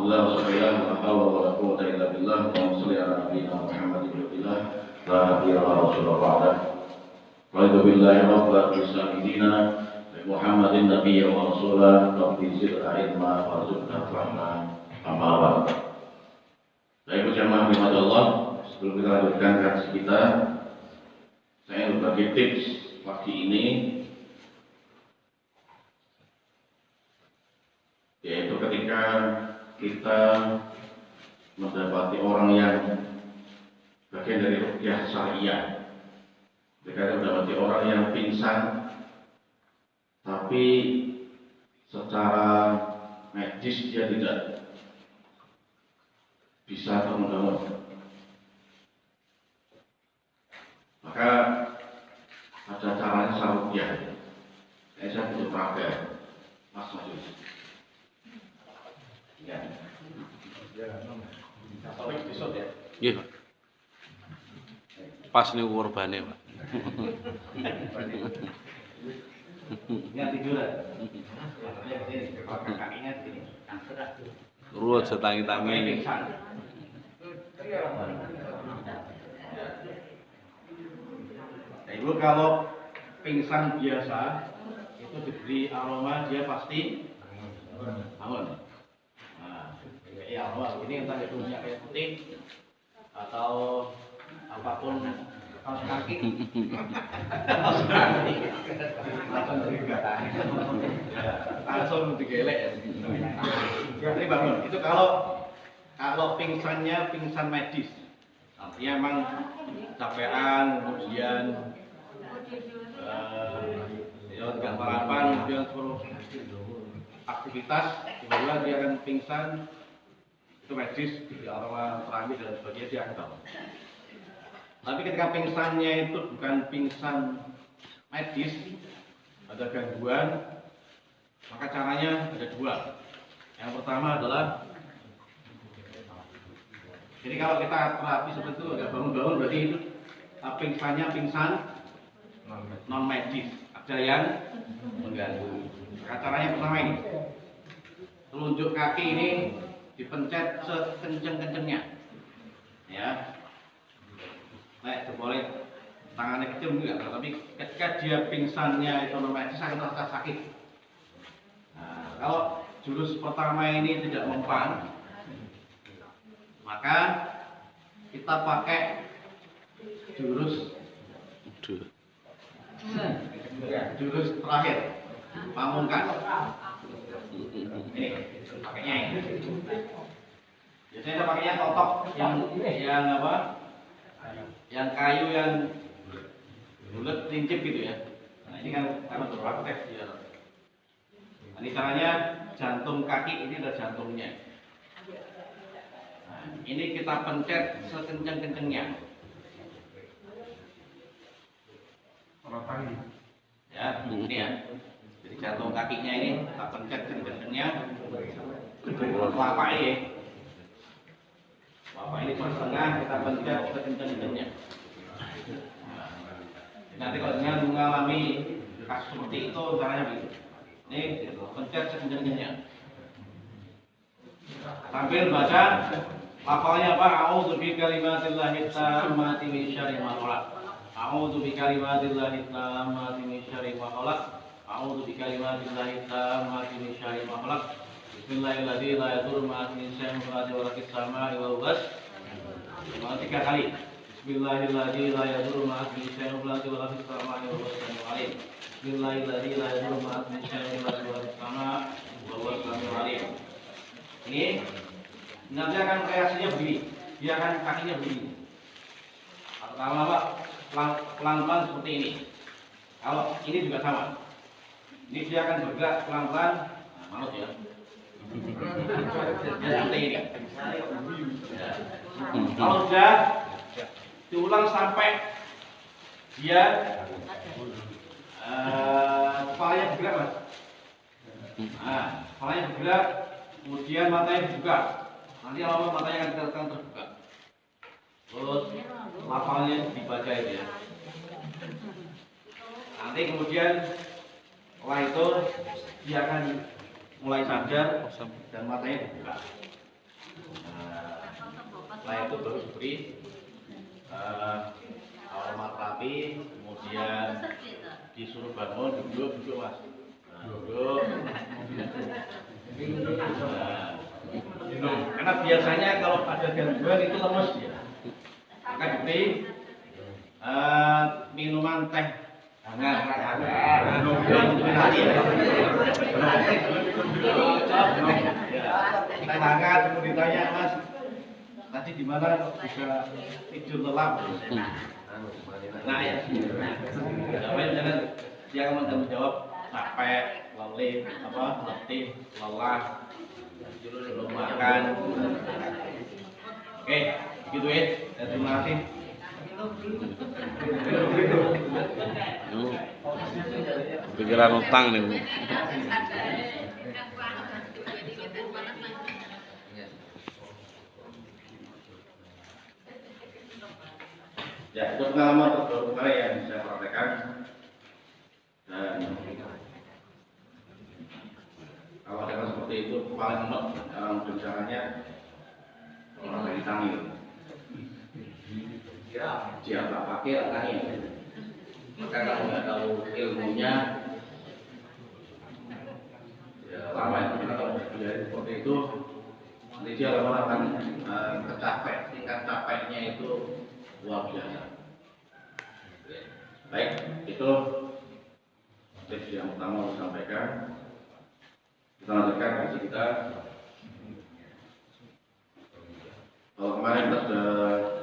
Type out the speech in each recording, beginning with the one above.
Alhamdulillah wassalatu la haula wala quwwata illa billah wa sholli ala nabiyyina Muhammadin wa billah la nabiyya wa rasulullah ba'da. Wa billahi rabbil alamin Muhammadin nabiyya wa rasulah rabbi zidna ilma warzuqna fahma amma ba'd. Baik jamaah Allah, sebelum kita lanjutkan kajian kita, saya berbagi tips pagi ini, yaitu ketika kita mendapati orang yang bagian dari ruqyah syariah, ketika kita mendapati orang yang pingsan tapi secara medis dia tidak bisa bangun-bangun, maka ada caranya ruqyah. Saya butuh praga, Mas Majus. Ya. Sampai besok ya. Nggih, Pak. Pas niku kurbane, Pak. Ya tiduran. Kakinya gini, Ruwet setangi-tangi. Nah, Ibu kalau pingsan biasa itu diberi aroma dia pasti bangun. Ya Allah, ini entah itu minyak kayu putih atau apapun, kaos kaki, langsung digelek ya. Ini bangun. Itu kalau pingsannya pingsan medis, artinya emang capean, kemudian ya tidak sarapan, kemudian suruh aktivitas, tiba-tiba dia akan pingsan. Itu medis, di aroma terakhir dan sebagainya dia akan bangun. Tapi ketika pingsannya itu bukan pingsan medis, ada gangguan, maka caranya ada dua. Yang pertama adalah, jadi kalau kita terapi seperti itu agak bangun-bangun, berarti itu pingsannya pingsan non medis, ada yang mengganggu. Maka caranya pertama ini, telunjuk kaki ini dipencet sekenceng-kencengnya, ya. Nah, boleh tangannya kecil juga, tapi ketika dia pingsannya itu medis akan terasa sakit. Nah, kalau jurus pertama ini tidak mempan, maka kita pakai jurus terakhir, pamungkas. Ini pakainya ini. Biasanya kita pakainya totok yang apa? Yang kayu yang bulat lincip gitu ya. Nah, ini kan karena berpraktek ya. Nah, ini caranya jantung kaki, ini ada jantungnya. Nah, ini kita pencet sekencang-kencangnya. Ya, ini ya. Jadi jantung kakinya ini kita pencet kencang-kencangnya. Kelapa ini. Kelapa ini per setengah kita pencet sekencang-kencangnya. Nanti kalau dengan mengalami kasus seperti itu caranya begitu. Ini pencet sekencang-kencangnya. Sambil baca lafalnya apa? A'udzu bikalimatillahi tammati min syarri ma khalaq. A'udzu bikalimatillahi tammati min syarri ma khalaq. A'udzu bikalimatillahi tammati min syarri ma khalaq. Bismillahirrahmanirrahim. La yadurru ma'a ismihi syai'un fil ardi wa la fis samaa'i wal ardh. 3 kali. Bismillahirrahmanirrahim. La yadurru ma'a ismihi syai'un fil ardi wa la fis samaa'i wal ardh. Bismillahirrahmanirrahim. La yadurru ma'a ismihi syai'un fil ardi wa la fis samaa'i wal ardh. Ini nanti akan reaksinya begini. Dia akan kakinya begini. Lama-lama pelan-pelan seperti ini. Kalau ini juga sama. Ini dia akan bergerak pelan-pelan. Nah, manut ya. Seperti ini. Ya. Kalau sudah diulang sampai dia kepalanya bergerak, Mas. Nah, kepalanya bergerak, kemudian matanya dibuka. Nanti lama matanya akan terbuka. Terus lafalnya dibaca itu ya. Nanti kemudian setelah itu dia akan mulai sadar dan matanya dibuka. Setelah itu baru diberi aromat terapi, kemudian disuruh bangun, duduk mas. Duduk. Karena biasanya kalau ada gangguan itu lemes dia. Maka diberi minuman teh hangat. Teh hangat, kemudian ditanya mas, tadi di mana bisa tidur lelap? Nah ya, jangan dia akan menjawab capek, letih, lelah, belum makan. Oke, gitu ya. Terima kasih. Pikiran utang nih. Ya, itu pengalaman terbaru saya yang saya praktekkan. Dan kalau dengan seperti itu paling enak dalam berbicaranya orang dari tangil. Dia tak pakai tangil. Maka kalau nggak tahu ilmunya, ya lama itu kita kalau belajar seperti itu, nanti dia lama akan kecapek, tingkat capeknya itu luar biasa. Baik, itu tips yang pertama saya sampaikan. Kita lanjutkan kaji kita. Kalau kemarin kita sudah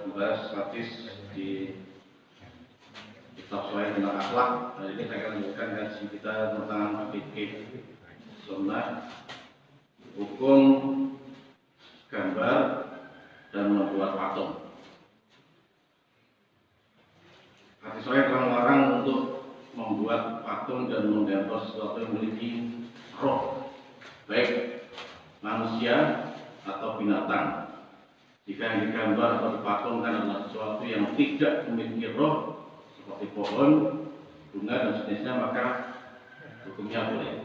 membahas hadis di kitab Sahih tentang akhlak, hari ini saya akan lanjutkan kaji kita tentang fikih sunnah, hukum gambar dan membuat patung. Hadis Sahih telah melarang untuk membuat patung dan menggambar sesuatu yang memiliki roh, baik manusia atau binatang. Jika yang digambar atau dipatungkan adalah sesuatu yang tidak memiliki roh, seperti pohon, bunga dan sejenisnya, maka hukumnya boleh.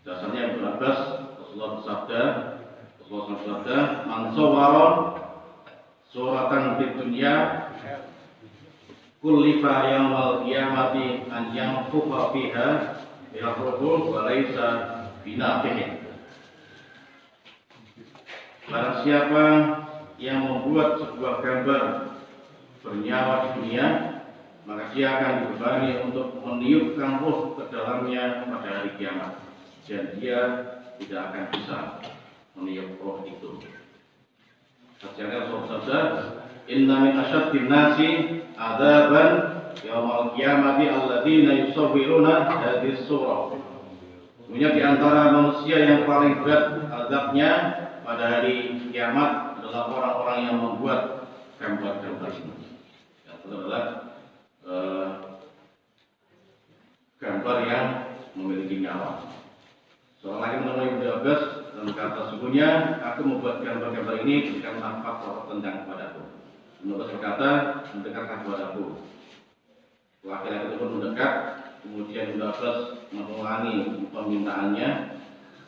Dasarnya Ibnu Abbas, Rasulullah bersabda, "Man sawwara suratan fid dunya kullifa yaumal qiyamati an yanfuqa fiha bi'aqruhu wa laisa binafihin." Barang siapa yang membuat sebuah gambar bernyawa di dunia, maka dia akan dibebani untuk meniupkan roh ke dalamnya pada hari kiamat, dan dia tidak akan bisa meniup roh itu. Sejarah Rasulullah, "Inna min asyaddin nasi adzaban yaumal qiyamati alladziina yusawwiruna hadhihi surah." Sebenarnya di antara manusia yang paling berat azabnya pada hari kiamat adalah orang-orang yang membuat gambar-gambar ini. Yang adalah gambar yang memiliki nyawa. Seorang lagi menemui Ibnu Abbas dan berkata, "Sesungguhnya aku membuat gambar-gambar ini berikan manfaat atau tendang kepadaku." Ibnu Abbas berkata, "Mendekatlah kepadaku." Laki-laki itu pun mendekat, kemudian Ibnu Abbas mengulangi permintaannya.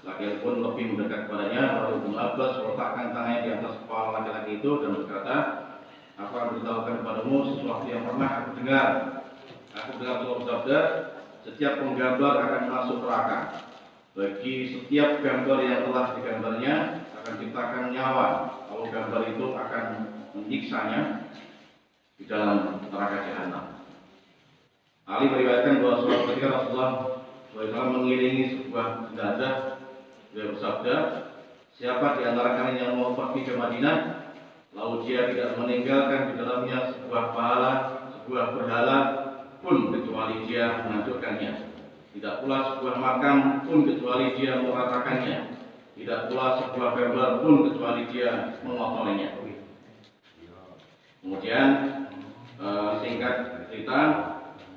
Laki-laki pun lebih mendekat kepadanya, lalu Ibnu Abbas meletakkan tangannya di atas kepala laki-laki itu dan berkata, "Aku akan beritahukan kepadamu sesuatu yang pernah aku dengar. Aku dengar Rasulullah bersabda, setiap penggambar akan masuk neraka. Bagi setiap gambar yang telah digambarnya akan diciptakan nyawa, lalu gambar itu akan menyiksanya di dalam neraka jahanam." Ali meriwayatkan bahwa suatu ketika Rasulullah SAW mengiringi sebuah jenazah, beliau bersabda, "Siapa di antara kalian yang mau pergi ke Madinah, lalu dia tidak meninggalkan di dalamnya sebuah pahala, sebuah berhala pun kecuali dia menghancurkannya. Tidak pula sebuah makam pun kecuali dia meratakannya. Tidak pula sebuah gambar pun kecuali dia mengotorinya." Kemudian singkat cerita,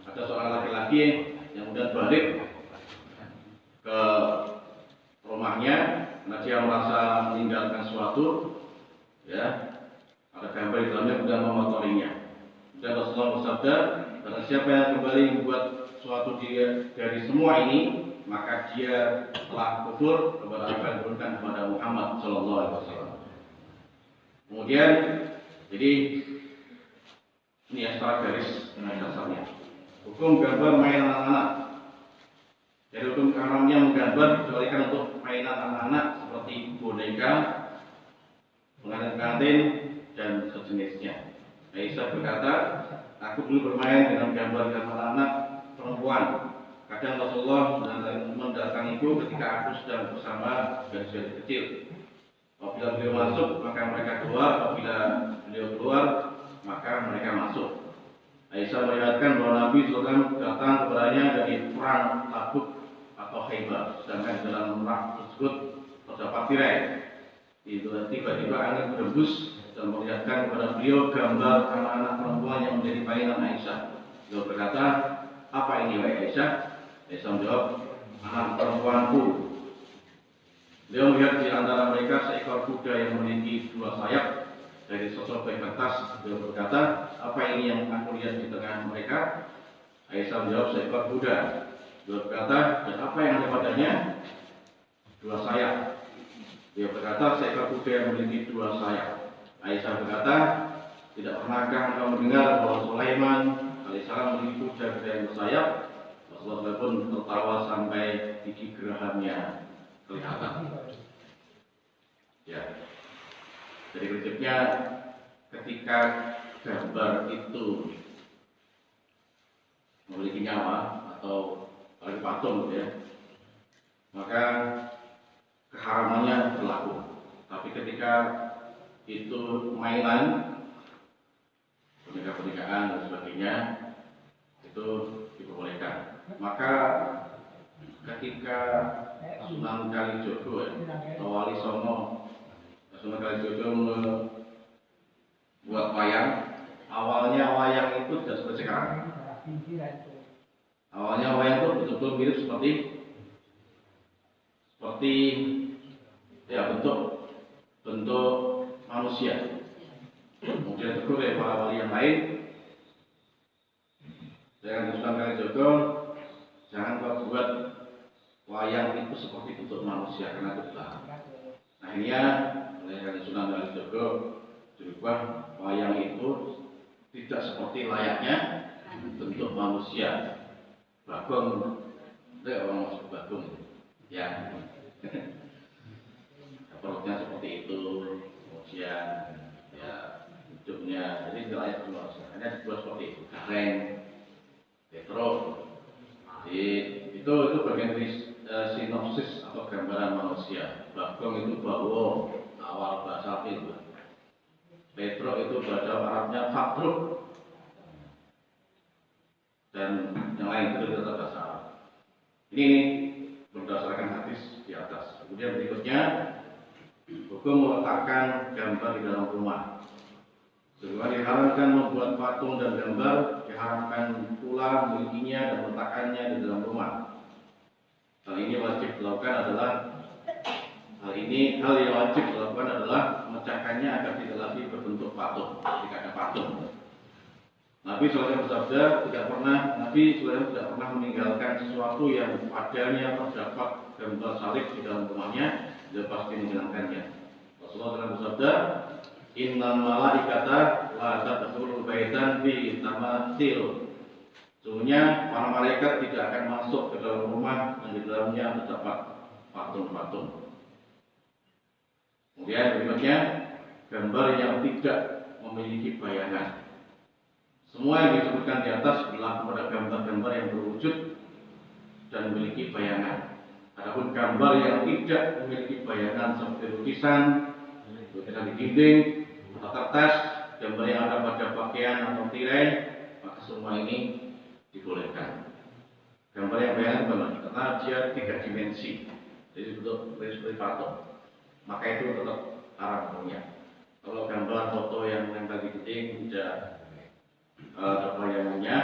ada seorang laki-laki yang kemudian balik ke rumahnya karena dia merasa meninggalkan sesuatu, ya, ada gambar di dalamnya, kemudian mengotorinya. Dan Rasulullah bersabda, "Barang siapa yang kembali membuat suatu dari semua ini, maka dia telah kufur kepada apa yang diturunkan kepada Muhammad Muhammad Sallallahu Alaihi Wasallam. Kemudian, jadi ini ya secara garis dengan dasarnya. Hukum gambar mainan anak-anak. Jadi hukum haramnya menggambar dikecualikan untuk mainan anak-anak seperti boneka, pengantin-pengantin, dan sejenisnya. Aisyah berkata, aku dulu bermain dengan gambar-gambar anak perempuan. Kadang Rasulullah mendatangiku ketika aku sedang bersama gadis-gadis kecil. Apabila beliau masuk, maka mereka keluar. Apabila beliau keluar, maka mereka masuk. Aisyah melihatkan bahwa Nabi SAW datang kepadanya dari perang Tabuk atau Khaybar. Sedangkan dalam perang tersebut terdapat tirai. Tiba-tiba angin berembus dan melihatkan kepada beliau gambar anak-anak perempuan yang menjadi mainan Aisyah. Beliau berkata, apa ini wahai Aisyah? Aisyah menjawab, anak perempuanku. Beliau melihat di antara mereka seekor kuda yang memiliki 2 sayap. Dari sosok baik kertas, beliau berkata, apa ini yang aku lihat di tengah mereka? Aisyah menjawab, seekor kuda. Beliau berkata, dan apa yang ada padanya? 2 sayap. Beliau berkata, seekor kuda yang memiliki 2 sayap. Aisyah berkata, tidak pernahkah engkau mendengar bahwa Sulaiman alaihissalam memiliki kuda yang bersayap? Rasulullah pun tertawa sampai gigi gerahamnya kelihatan. Ya. Jadi prinsipnya ketika gambar itu memiliki nyawa atau patung ya, maka keharamannya berlaku. Tapi ketika itu mainan, pernikahan dan sebagainya, itu diperbolehkan. Maka ketika Sunan Kalijogo atau Wali Songo Sunan Kalijogo membuat wayang, awalnya wayang itu tidak seperti sekarang. Awalnya wayang itu betul-betul mirip seperti ya bentuk manusia. Kemudian tegur oleh para wali yang lain, dengan Sunan Kalijogo, jangan kau buat wayang itu seperti bentuk manusia karena itu salah. Nah ini ya, oleh Sunan Kalijogo dirubah wayang itu tidak seperti layaknya bentuk manusia. Bagong, tidak orang masuk bagong, ya. Perutnya seperti itu, kemudian ya hidupnya, jadi tidak layak manusia. Hanya dibuat seperti itu, gareng, petro. Jadi itu bagian dari sinopsis atau gambaran manusia. Bagong itu bawo, awal bahasa itu. Petro itu bahasa Arabnya fatruk. Dan yang lain itu tetap bahasa Arab. Ini berdasarkan hadis di atas. Kemudian berikutnya, hukum meletakkan gambar di dalam rumah. Sebagaimana diharamkan membuat patung dan gambar, diharamkan pula memilikinya dan meletakkannya di dalam rumah. Hal yang wajib dilakukan adalah memecahkannya agar tidak lagi berbentuk patung. Jika ada patung, Nabi SAW bersabda, Nabi SAW tidak pernah meninggalkan sesuatu yang padanya terdapat gambar salib di dalam rumahnya, dia pasti menjalankannya. Rasulullah SAW bersabda, Innal malaikata la tadkhulul baitan bi tamathil. Sesungguhnya para malaikat tidak akan masuk ke dalam rumah yang di dalamnya terdapat patung-patung. Kemudian berikutnya, gambar yang tidak memiliki bayangan. Semua yang disebutkan di atas berlaku pada gambar-gambar yang berwujud dan memiliki bayangan. Adapun gambar yang tidak memiliki bayangan seperti lukisan di dinding, atau kertas, gambar yang ada pada pakaian atau tirai, maka semua ini dibolehkan. Gambar yang bayangan benar, karena dia 3 dimensi, jadi bentuk seperti patung, maka itu tetap haram punya. Kalau gambar foto yang nempel di dinding tidak ada bayangannya,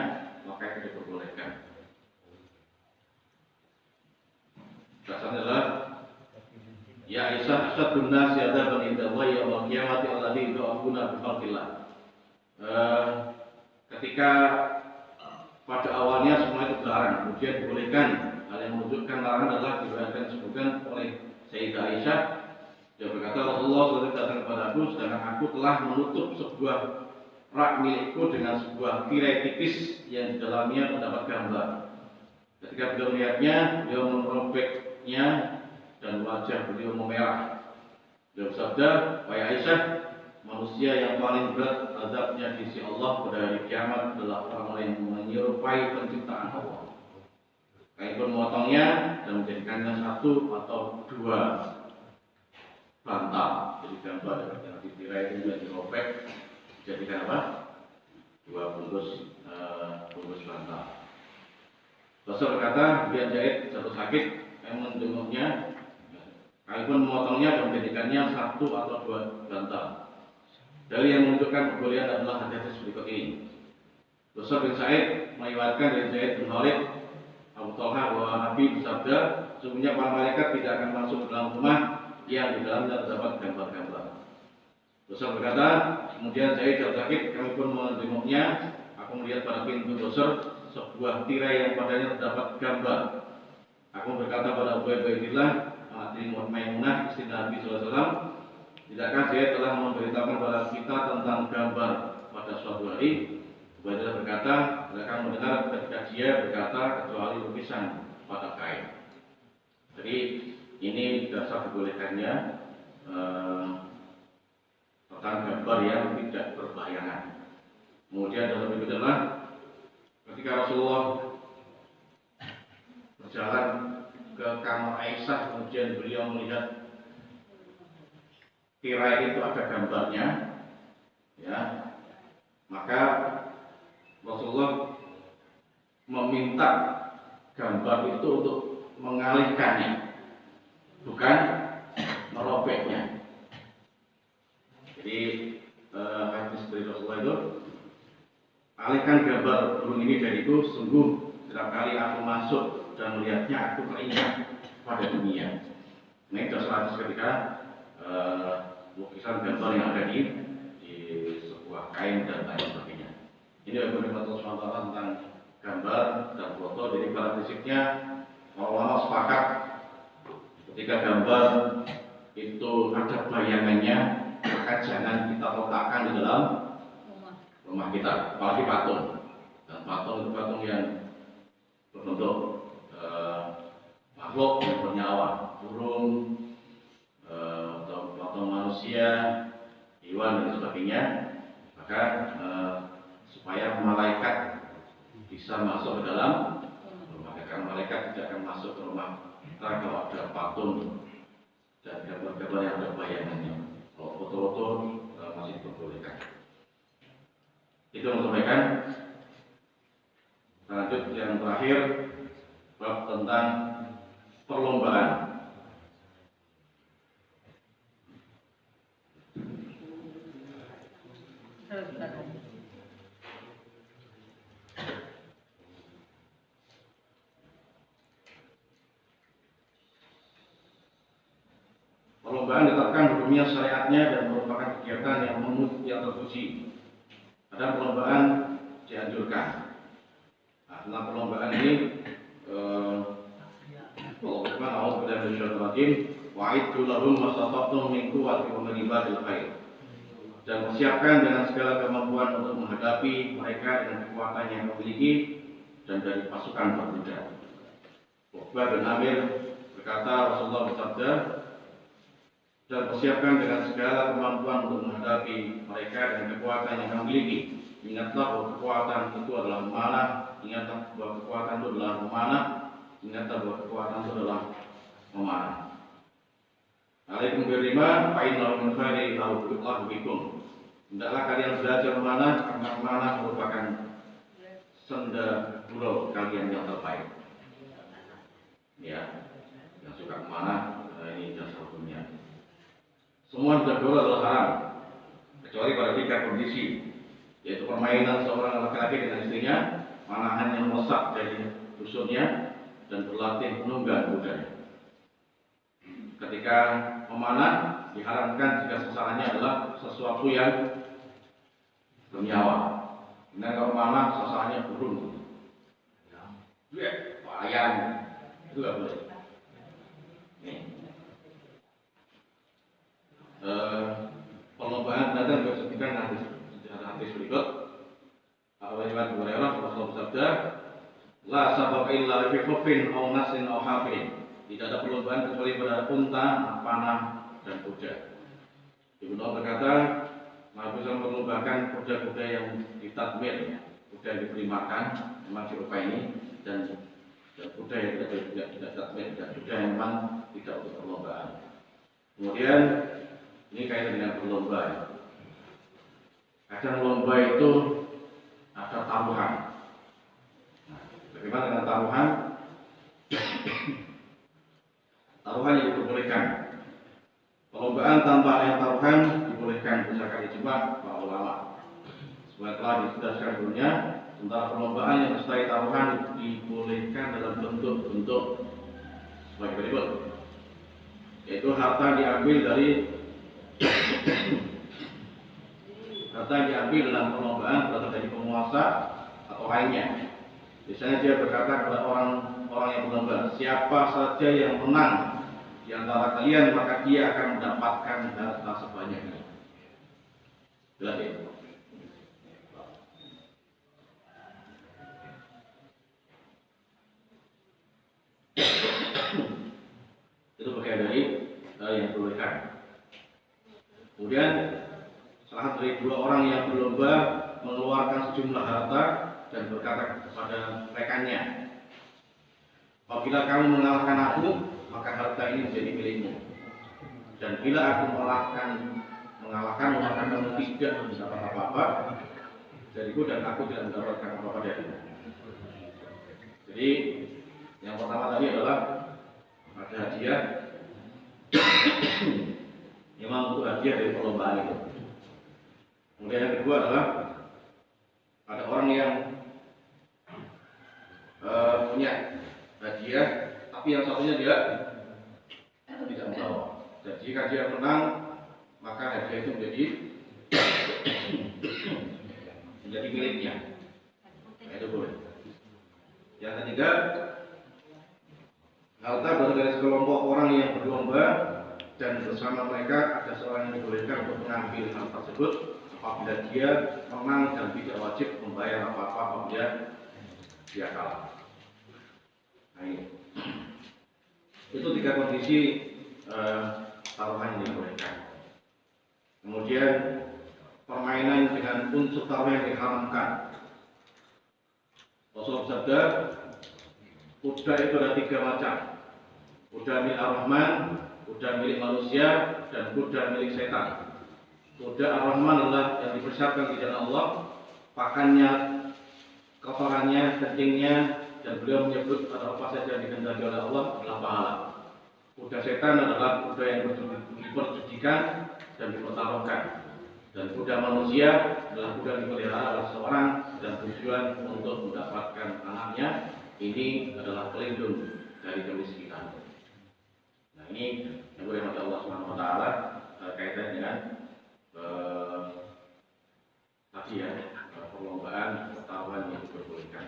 maka itu diperbolehkan. Dasarnya adalah ya Aisyah asyadun nasi adzaban inda Allah yaumil qiyamati alladzi yu'afuna bi khalqillah. Ketika pada awalnya semua itu dilarang, kemudian dibolehkan. Hal yang menunjukkan larangan adalah diriwayatkan disebutkan oleh Sayyidah Aisyah Dia berkata, Rasulullah SAW datang kepadaku, sedangkan aku telah menutup sebuah rak milikku dengan sebuah tirai tipis yang di dalamnya terdapat gambar. Ketika beliau melihatnya, beliau merobeknya dan wajah beliau memerah. Beliau bersabda, wahai Aisyah, manusia yang paling berat azabnya di sisi Allah pada hari kiamat adalah orang yang menyerupai penciptaan Allah. Kami pun memotongnya dan menjadikannya satu atau dua bantal. Jadi gambar yang ditirai itu juga dirobek, dijadikan apa? Dua bungkus bantal. Rasul berkata, biar Zaid jatuh sakit, yang menjenguknya, kami pun memotongnya dan menjadikannya satu atau dua bantal. Dari yang menunjukkan kebolehan adalah hadis berikut ini. Rasul bin Sa'id meriwayatkan dari Zaid bin Khalid Abu Thalha bahwa Nabi bersabda, sesungguhnya para malaikat tidak akan masuk ke dalam rumah yang di dalamnya terdapat gambar-gambar. Rasul berkata, kemudian Zaid jatuh sakit, kami pun menjenguknya. Aku melihat pada pintu Rasul sebuah tirai yang padanya terdapat gambar. Aku berkata pada Abu Ubaidillah, istri Maimunah, istri Nabi SAW, tidakkah saya telah memberitahukan kepada kita tentang gambar pada suatu hari? Ubaidillah berkata, tidakkah mendengar ketika dia berkata kecuali lukisan pada kain. Jadi ini dasar dibolehkannya tentang gambar yang tidak berbayangan. Kemudian dalam berikut adalah ketika Rasulullah berjalan ke kamar Aisyah, kemudian beliau melihat tirai itu ada gambarnya, ya, maka Rasulullah meminta gambar itu untuk mengalihkannya, bukan merobeknya. Jadi hadis dari Rasulullah itu, alihkan gambar burung ini dariku, sungguh setiap kali aku masuk dan melihatnya aku teringat pada dunia. Ini dasar hadis ketika lukisan gambar yang ada di sebuah kain dan lain sebagainya. Ini bagaimana Allah tentang gambar dan foto. Jadi pada prinsipnya ulama sepakat ketika gambar itu ada bayangannya, maka jangan kita letakkan di dalam rumah kita, apalagi patung. Dan patung itu patung yang berbentuk makhluk yang bernyawa, burung, atau patung manusia, hewan dan sebagainya. Maka supaya malaikat bisa masuk ke dalam rumah, karena malaikat tidak akan masuk ke rumah kita kalau ada patung dan gambar-gambar yang ada bayangannya. Kalau foto-foto masih diperbolehkan. Itu yang sampaikan. Lanjut yang terakhir, bab tentang perlombaan. Perlombaan ditetapkan hukumnya syariatnya dan merupakan kegiatan yang terpuji. Ada perlombaan dianjurkan. Nah, tentang perlombaan ini, Allah Subhanahu wa taala berfirman, "Wa'iddu lahum mastata'tum min quwwatin wa min ribatil khair." Dan persiapkan dengan segala kemampuan untuk menghadapi mereka dengan kekuatan yang memiliki dan dari pasukan berkuda. Uqbah bin Amir berkata, Rasulullah bersabda, dan persiapkan dengan segala kemampuan untuk menghadapi mereka dengan kekuatan yang memiliki. Ingatlah bahwa kekuatan itu adalah memanah. Ingatlah bahwa kekuatan itu adalah memanah. Ingatlah bahwa kekuatan itu adalah memanah. Alaikum birrima fa'innahu min khairi Allah bikum. Hendaklah kalian belajar memanah, karena memanah merupakan senda gurau kalian yang terbaik. Ya, yang suka memanah, ini dasar hukumnya. Semua senda gurau adalah haram, kecuali pada 3 kondisi, yaitu permainan seorang laki-laki dengan istrinya, manahan yang mesak dari dusunnya, dan berlatih menunggang kudanya. Ketika memanah diharamkan jika sasarannya adalah sesuatu yang bernyawa. Nah, kalau memanah sasarannya burung, ayam, itu nggak boleh. Nih. perlombaan binatang juga disebutkan hadis berikut. Riwayat Abu Hurairah Rasulullah bersabda, la sabaq illa fi khufin aw nasin aw hafin. Tidak ada perlombaan kecuali pada unta, panah, dan kuda. Ibnu Umar berkata, Nabi SAW melombakan kuda-kuda yang ditadmir, kuda yang diberi makan, memang dirupa ini, dan kuda yang tidak tadmir, dan kuda yang memang tidak untuk perlombaan. Kemudian ini kaitan dengan perlombaan. Kadang lomba itu ada taruhan. Nah, bagaimana dengan taruhan? Taruhan yang diperbolehkan. Perlombaan tanpa adanya taruhan dibolehkan berdasarkan ijma para ulama. Sebenarnya telah dijelaskan sebelumnya, sementara perlombaan yang disertai taruhan dibolehkan dalam bentuk-bentuk sebagai berikut, yaitu harta diambil dalam perlombaan berasal dari penguasa atau lainnya. Misalnya dia berkata kepada orang yang berlomba, siapa saja yang menang di antara kalian maka dia akan mendapatkan harta sebanyak ini. Jelas ya? Itu bagian dari yang dibolehkan. Kemudian salah satu dari dua orang yang berlomba mengeluarkan sejumlah harta dan berkata kepada rekannya, apabila kamu mengalahkan aku, maka harta ini menjadi milikmu. Dan bila aku mengalahkan maka kamu tidak mendapat apa-apa dariku dan aku tidak mendapatkan apa-apa darimu. Jadi yang pertama tadi adalah ada hadiah, memang untuk hadiah dari perlombaan itu. Kemudian yang kedua adalah ada orang yang punya hadiah, tapi yang satunya dia tidak membawa. Dan jika dia menang, maka hadiah itu menjadi miliknya. Nah, itu boleh. Yang ketiga, harta berasal dari sekelompok orang yang berlomba dan bersama mereka ada seorang yang dibolehkan untuk mengambil harta tersebut apabila dia menang dan tidak wajib membayar apa-apa apabila dia kalah. Nah, ini. Itu tiga kondisi taruhan yang dibolehkan. Kemudian permainan dengan unsur taruhan yang diharamkan. Rasulullah bersabda, kuda itu ada tiga macam. Kuda milik Ar-Rahman, kuda milik manusia, dan kuda milik setan. Kuda Ar-Rahman adalah yang dipersiapkan di jalan Allah, pakannya, kotorannya, kencingnya, dan beliau menyebut pada apa saja yang dikehendaki oleh Allah adalah pahala. Kuda setan adalah kuda yang diperjudikan dan dipertaruhkan. Dan kuda manusia adalah kuda yang dipelihara oleh seorang dan tujuan untuk mendapatkan anaknya. Ini adalah pelindung dari kemiskinan. Nah, ini yang dirahmati Allah Subhanahu wa taala kaitan dengan tadi ya, perlombaan pertaruhan yang diperbolehkan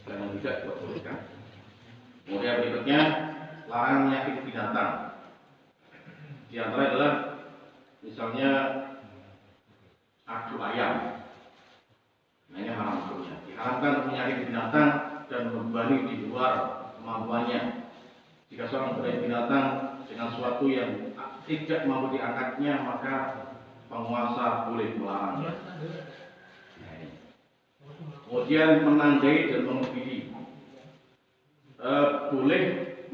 dan yang tidak diperbolehkan. Kemudian berikutnya larangan menyakiti binatang. Di antara adalah misalnya adu ayam. Nah, ini haram hukumnya. Diharamkan menyakiti binatang dan membebani di luar kemampuannya. Jika seorang berbagi binatang dengan sesuatu yang tidak mampu diangkatnya, maka penguasa boleh melarangnya. Kemudian menandai dan mengebiri. Boleh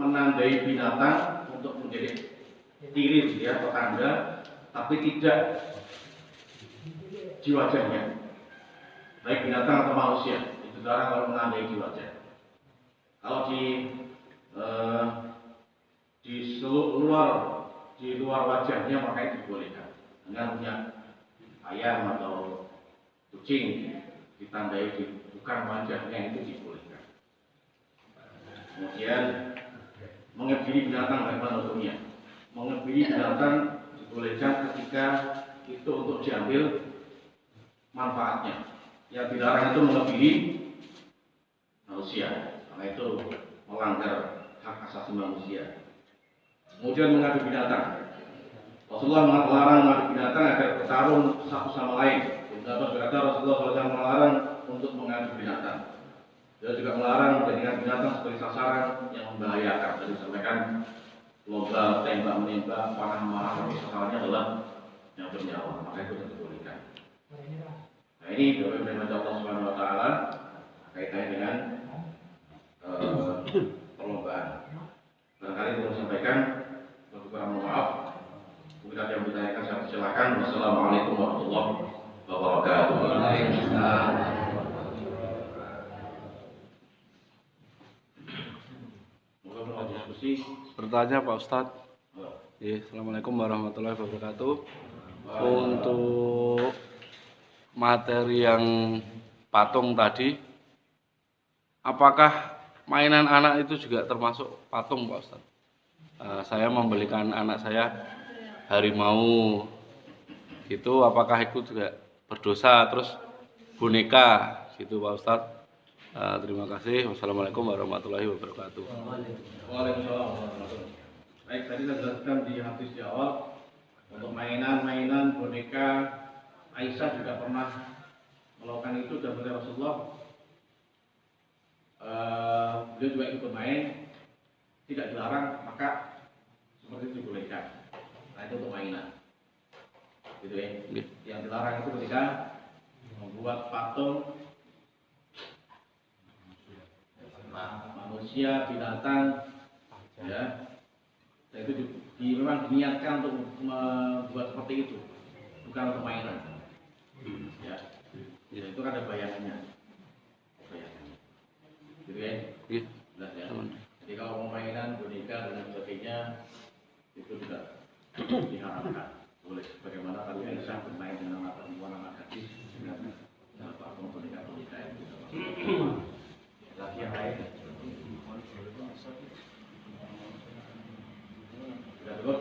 menandai binatang untuk menjadi tiris ya, petanda, tapi tidak di wajahnya. Baik binatang atau manusia, itu dilarang kalau menandai di wajah. Kalau di luar wajahnya maka itu dibolehkan. Dengan punya ayam atau kucing ditandai di bukan wajahnya itu dibolehkan. Kemudian mengebiri binatang bagaimana hukumnya? Mengebiri binatang dibolehkan ketika itu untuk diambil manfaatnya. Yang dilarang itu mengebiri manusia, karena itu melanggar hak asasi manusia. Kemudian mengadu binatang. Rasulullah melarang binatang agar bertarung satu sama lain. Ibnu Abbas berkata Rasulullah SAW melarang untuk mengadu binatang. Dia juga melarang menjadikan binatang sebagai sasaran yang membahayakan. Tadi disampaikan lomba tembak menembak panah marah, tapi sasarannya adalah yang bernyawa, maka itu tidak dibolehkan. Nah ini beberapa Allah Subhanahu Wa Taala kaitannya dengan perlombaan. Barangkali perlu sampaikan, mohon maaf. Mungkin ada yang bertanyakan, saya persilakan. Wassalamualaikum warahmatullahi wabarakatuh. Bertanya Pak Ustadz. Ya, Assalamualaikum warahmatullahi wabarakatuh. Untuk materi yang patung tadi, apakah mainan anak itu juga termasuk patung Pak Ustadz? Saya membelikan anak saya harimau gitu, apakah itu juga berdosa? Terus boneka gitu Pak Ustadz. Terima kasih. Wassalamualaikum warahmatullahi wabarakatuh. Waalaikumsalam warahmatullahi wabarakatuh. Baik, tadi saya jelaskan di hadis di awal untuk mainan boneka. Aisyah juga pernah melakukan itu dan melihat Rasulullah. Beliau juga ikut bermain, tidak dilarang, maka seperti itu dibolehkan. Nah itu untuk mainan, gitu ya. Yang dilarang itu ketika membuat patung manusia, binatang, ya. Dan itu memang diniatkan untuk membuat seperti itu, bukan untuk mainan. Ya, itu kan ada bayangannya, gitu ya. Jelas ya. Jadi kalau mau mainan, boneka dan sebagainya itu juga diharamkan. Boleh. Bagaimana kalau Aisyah bermain dengan anak gadis dengan patung boneka itu. Lagi yang lain. Sudah cukup.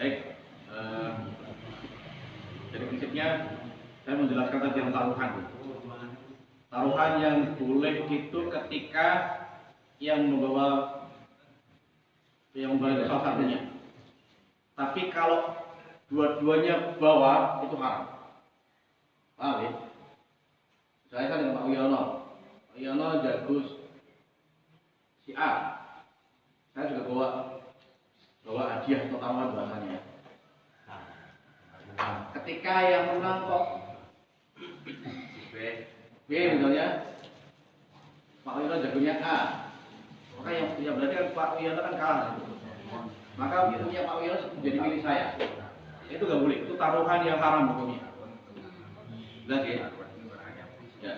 Baik. Jadi prinsipnya saya menjelaskan tadi yang taruhan. Taruhan yang boleh itu ketika yang membawa salah satunya. Tapi kalau dua-duanya bawa itu haram. Paham ya? Saya kan dengan Pak Wiono. Pak Wiono jagus si A. Saya juga bawa hadiah atau tawaran bahasanya. Nah, ketika yang menang kok B misalnya, Pak Wiono jagonya A. Maka yang berarti kan Pak Wiono kan kalah. Maka punya Pak Wiono jadi milik saya. Itu nggak boleh. Itu taruhan yang haram hukumnya. Jelas ya? Ya.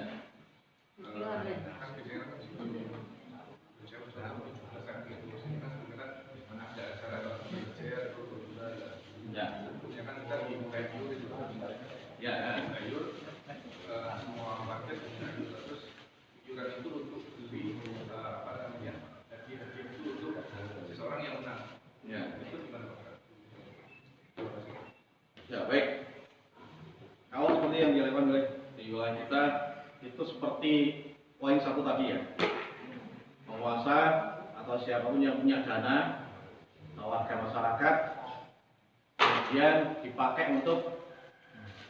Semua market terus juga itu untuk beli hadiah itu untuk seseorang yang menang. Ya. Itu gimana Pak? Ya baik. Kalau seperti yang dilakukan oleh di wilayah kita itu seperti poin satu tadi ya. Penguasa atau siapapun yang punya dana warga masyarakat kemudian dipakai untuk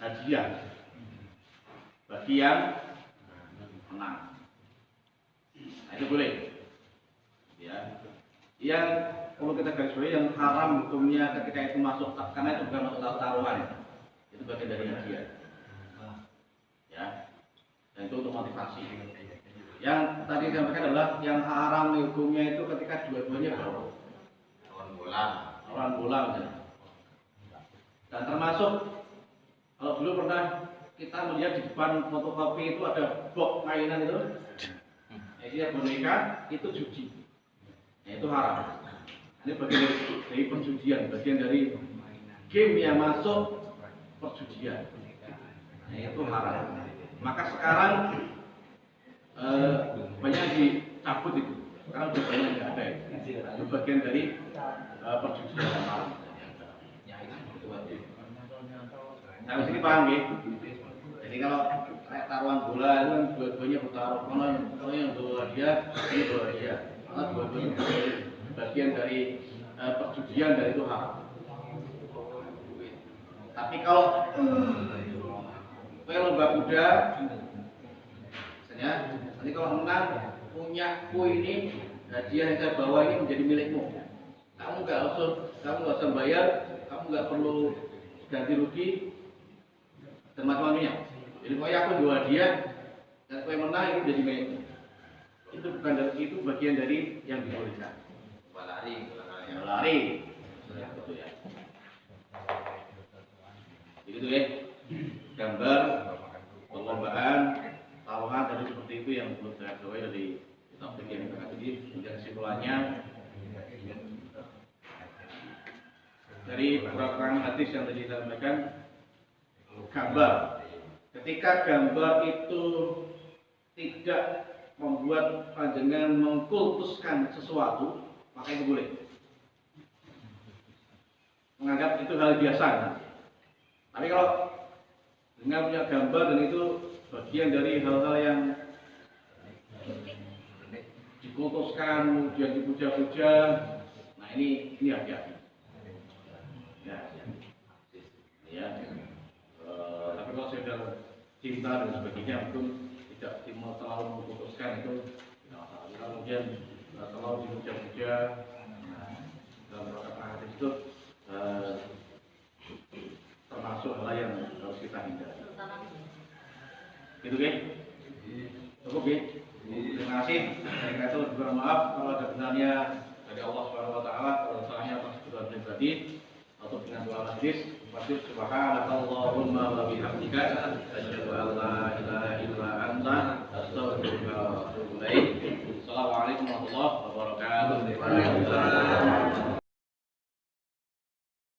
hadiah bagi yang menang. Nah, itu boleh. Ya. Yang perlu kita garis bawahi yang haram hukumnya ketika itu masuk, karena itu bukan masuk taruhan. Itu bagian dari hadiah. Ya. Dan itu untuk motivasi. Yang tadi disampaikan adalah yang haram hukumnya itu ketika dua-duanya lawan bola misalnya. Dan termasuk kalau dulu pernah kita melihat di depan fotokopi itu ada box mainan itu, isinya boneka, itu judi. Nah, itu haram. Ini bagian dari perjudian, bagian dari game yang masuk perjudian. Nah, itu haram. Maka sekarang banyak dicabut itu. Sekarang sudah banyak nggak ada. Itu bagian dari perjudian yang haram. Nah, di sini paham ya? Jadi kalau kayak taruhan bola itu kan dua-duanya bertaruh. Kalau yang bawa dia, ini bawa dia. Kalau dua-duanya bagi bagian dari perjudian dan itu haram. Tapi kalau lomba kuda, misalnya, nanti kalau menang punya ku ini hadiah yang saya bawa ini menjadi milikmu. Kamu nggak usah bayar, kamu nggak perlu ganti rugi dan macam-macamnya. Jadi pokoknya aku jual hadiah dan kau yang menang itu jadi milikmu. Itu bagian dari yang dibolehkan. Lari. Betul ya. Jadi itu ya. Gambar perlombaan tawaran dari seperti itu yang belum saya ketahui dari topik yang kita tadi. Kemudian kesimpulannya dari beberapa hadis yang tadi saya sampaikan, gambar. Ketika gambar itu tidak membuat panjenengan mengkultuskan sesuatu, maka itu boleh. Menganggap itu hal biasa. Tapi kalau dengan punya gambar dan itu bagian dari hal-hal yang dikultuskan, kemudian dipuja-puja, nah ini hati-hati. Ya. Tapi kalau sudah cinta dan sebagainya, mungkin tidak terlalu memutuskan itu tidak masalah. Kemudian terlalu dipuja-puja, dalam beberapa hadis itu termasuk hal yang harus kita hindari. Gitu kan? Cukup ya? Terima kasih. Saya kata juga maaf kalau ada benarnya dari Allah SWT, kalau salahnya atas kebutuhan pribadi atau dengan doa hadis. Subhanakallahumma wa bihamdika asyhadu an la ilaha illa anta astaghfiruka wa atubu ilaik. Assalamualaikum warahmatullahi wabarakatuh.